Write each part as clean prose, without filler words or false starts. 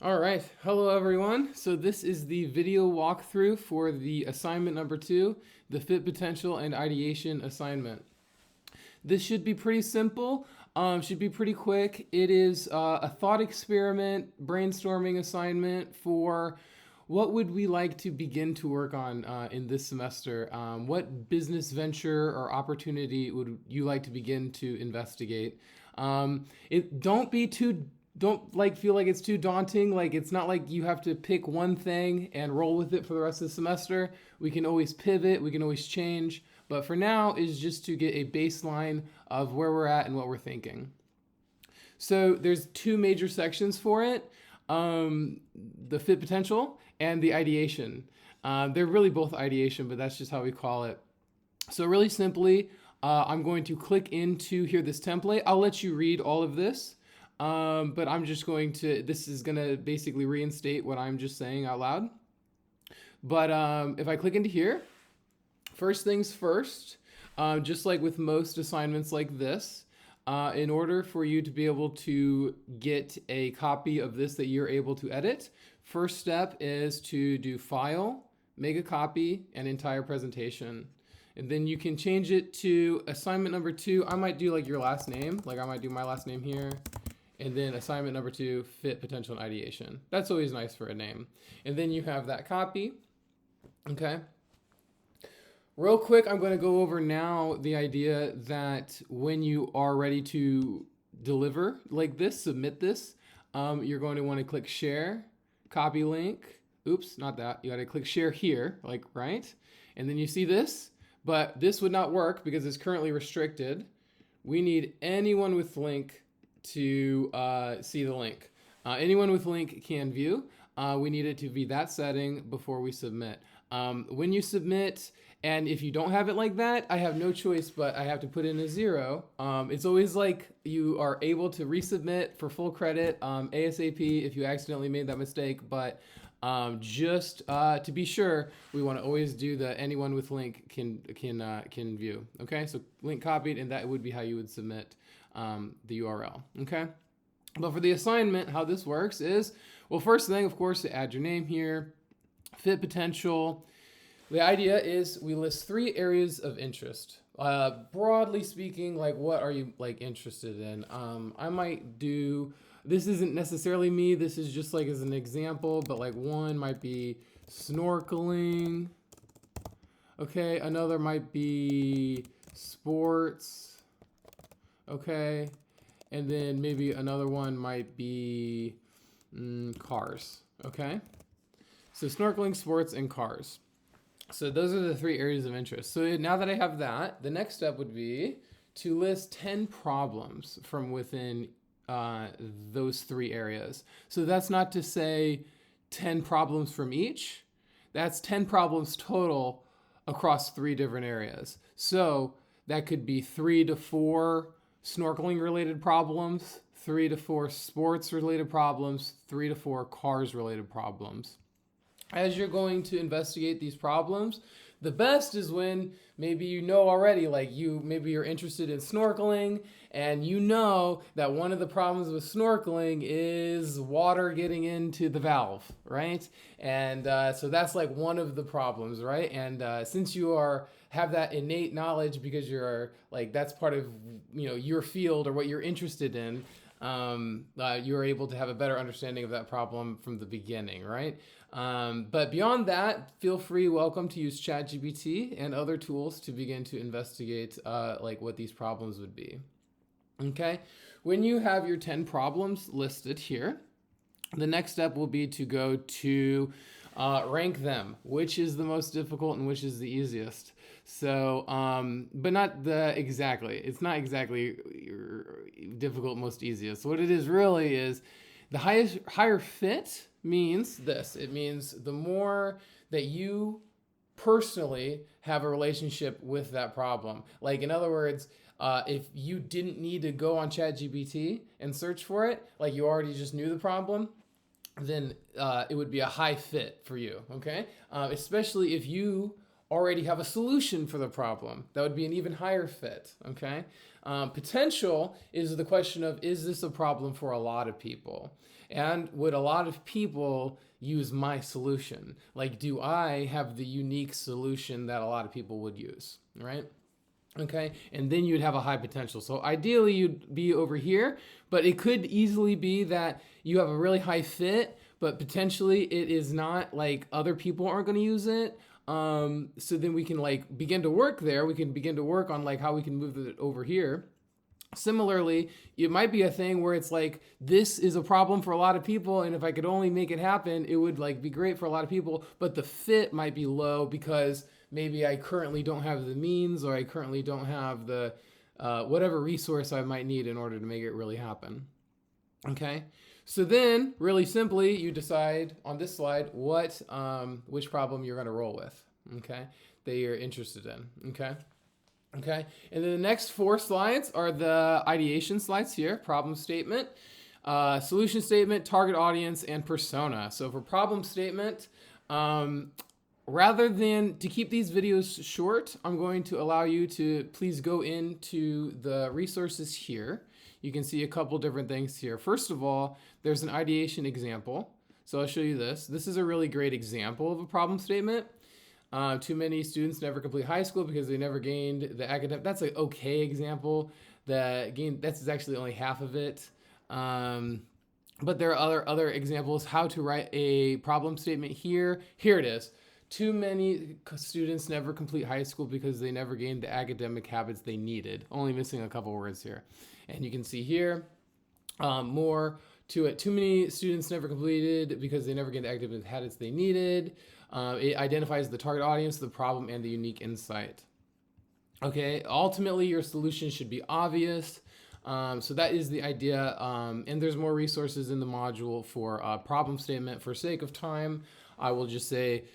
All right, hello everyone. So this is the video walkthrough for the assignment number 2, the fit potential and ideation assignment. This should be pretty simple, should be pretty quick. It is a thought experiment, brainstorming assignment for what would we like to begin to work on in this semester? What business venture or opportunity would you like to begin to investigate? Don't be too don't like feel like it's too daunting. Like it's not like you have to pick one thing and roll with it for the rest of the semester. We can always pivot, we can always change. But for now is just to get a baseline of where we're at and what we're thinking. So there's two major sections for it, the fit potential and the ideation. They're really both ideation, but that's just how we call it. So really simply, I'm going to click into here this template. I'll let you read all of this, but I'm just going to, this is going to basically reinstate what I'm just saying out loud. But if I click into here, first things first, just like with most assignments like this, in order for you to be able to get a copy of this that you're able to edit, first step is to do File, make a copy, and entire presentation. And then you can change it to assignment number 2. I might do like your last name, like I might do my last name here. And then assignment number 2, fit potential and ideation. That's always nice for a name. And then you have that copy, okay? Real quick, I'm going to go over now the idea that when you are ready to deliver like this, submit this, you're going to want to click share, copy link. Oops, not that. You got to click share here, like right? And then you see this, but this would not work because it's currently restricted. We need anyone with link to see the link. Anyone with link can view. We need it to be that setting before we submit. When you submit, and if you don't have it like that, I have no choice, but I have to put in a 0. It's always like you are able to resubmit for full credit ASAP if you accidentally made that mistake. But just to be sure, we want to always do the anyone with link can view. Okay, so link copied, and that would be how you would submit the URL. Okay. But for the assignment, how this works is, well, first thing, of course, to add your name here, fit potential. The idea is we list 3 areas of interest. Broadly speaking, like what are you like interested in? I might do, this isn't necessarily me, this is just like as an example, but like one might be snorkeling. Okay, another might be sports. Okay, and then maybe another one might be cars. Okay, so snorkeling, sports, and cars. So those are the 3 areas of interest. So now that I have that, the next step would be to list 10 problems from within those 3 areas. So that's not to say 10 problems from each. That's 10 problems total across 3 different areas. So that could be 3 to 4 snorkeling related problems, 3 to 4 sports related problems, 3 to 4 cars related problems. As you're going to investigate these problems, the best is when maybe you know already, like maybe you're interested in snorkeling and you know that one of the problems with snorkeling is water getting into the valve, right? And so that's like one of the problems, right? And since you have that innate knowledge because you're like, that's part of, your field or what you're interested in, you're able to have a better understanding of that problem from the beginning, right? But beyond that, feel free, welcome to use ChatGPT and other tools to begin to investigate like what these problems would be. Okay, when you have your 10 problems listed here, the next step will be to go to rank them, which is the most difficult and which is the easiest. So, but not it's not exactly difficult, most easiest. What it is really is the higher fit means this. It means the more that you personally have a relationship with that problem. Like in other words, if you didn't need to go on ChatGPT and search for it, like you already just knew the problem, then it would be a high fit for you, okay? Especially if you already have a solution for the problem. That would be an even higher fit, okay? Potential is the question of, is this a problem for a lot of people? And would a lot of people use my solution? Like, do I have the unique solution that a lot of people would use, right? Okay, and then you'd have a high potential. So ideally you'd be over here, but it could easily be that you have a really high fit, but potentially it is not, like other people aren't going to use it. So then we can like begin to work there. We can begin to work on like how we can move it over here. Similarly, it might be a thing where it's like, this is a problem for a lot of people, and if I could only make it happen, it would like be great for a lot of people, but the fit might be low because maybe I currently don't have the means, or I currently don't have the whatever resource I might need in order to make it really happen. Okay, so then really simply you decide on this slide which problem you're going to roll with, okay, that you're interested in. Okay, and then the next 4 slides are the ideation slides here: problem statement, solution statement, target audience, and persona. So for problem statement, rather than to keep these videos short, I'm going to allow you to please go into the resources here. You can see a couple different things here. First of all, there's an ideation example. So I'll show you this. This is a really great example of a problem statement. Too many students never complete high school because they never gained the academic. That's an okay example. That's actually only half of it. But there are other examples how to write a problem statement here. Here it is. Too many students never complete high school because they never gained the academic habits they needed. Only missing a couple words here. And you can see here more to it. Too many students never completed because they never gained the academic habits they needed. It identifies the target audience, the problem, and the unique insight. Okay, ultimately your solution should be obvious. So that is the idea. And there's more resources in the module for problem statement. For sake of time, I will just say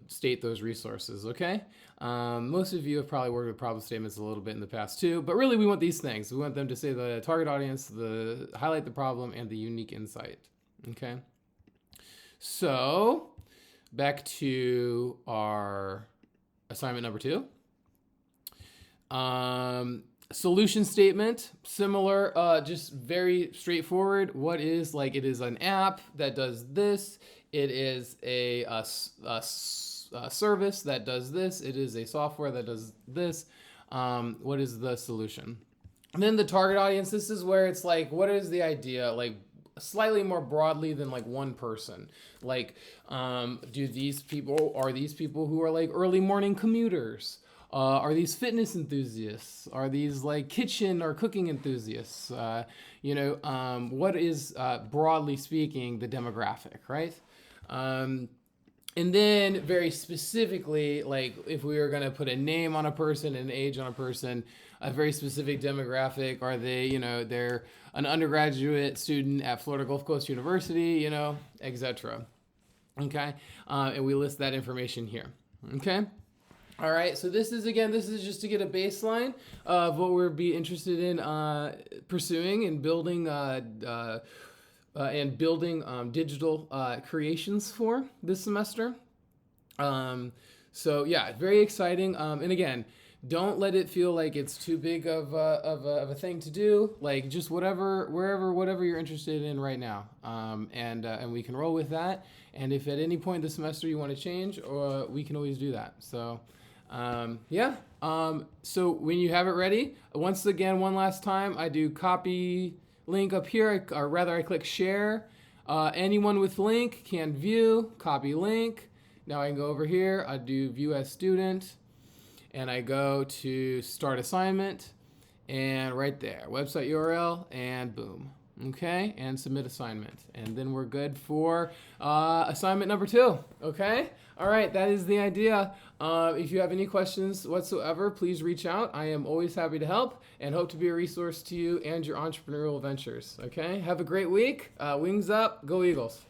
state those resources, okay? Most of you have probably worked with problem statements a little bit in the past too, but really we want these things. We want them to say the target audience, highlight the problem, and the unique insight, okay? So back to our assignment number 2. Solution statement, similar, just very straightforward. What is, like, it is an app that does this. It is a service that does this. It is a software that does this. What is the solution? And then the target audience, this is where it's like, what is the idea? Like, slightly more broadly than like one person. Like, are these people who are like early morning commuters? Are these fitness enthusiasts? Are these like kitchen or cooking enthusiasts? What is, broadly speaking, the demographic, right? And then very specifically, like if we were going to put a name on a person, an age on a person, a very specific demographic, are they, they're an undergraduate student at Florida Gulf Coast University, etc. Okay. And we list that information here. Okay. All right, so this is just to get a baseline of what we'll be interested in pursuing and building digital creations for this semester. So yeah, very exciting. And again, don't let it feel like it's too big of a thing to do. Like just whatever you're interested in right now, and we can roll with that. And if at any point this semester you want to change, we can always do that. So. So when you have it ready, once again, one last time, I do copy link up here, or rather I click share. Anyone with link can view, copy link. Now I can go over here, I do view as student, and I go to start assignment, and right there, website URL, and boom. Okay, and submit assignment. And then we're good for assignment number 2, okay? All right, that is the idea. If you have any questions whatsoever, please reach out. I am always happy to help and hope to be a resource to you and your entrepreneurial ventures, okay? Have a great week. Wings up, go Eagles.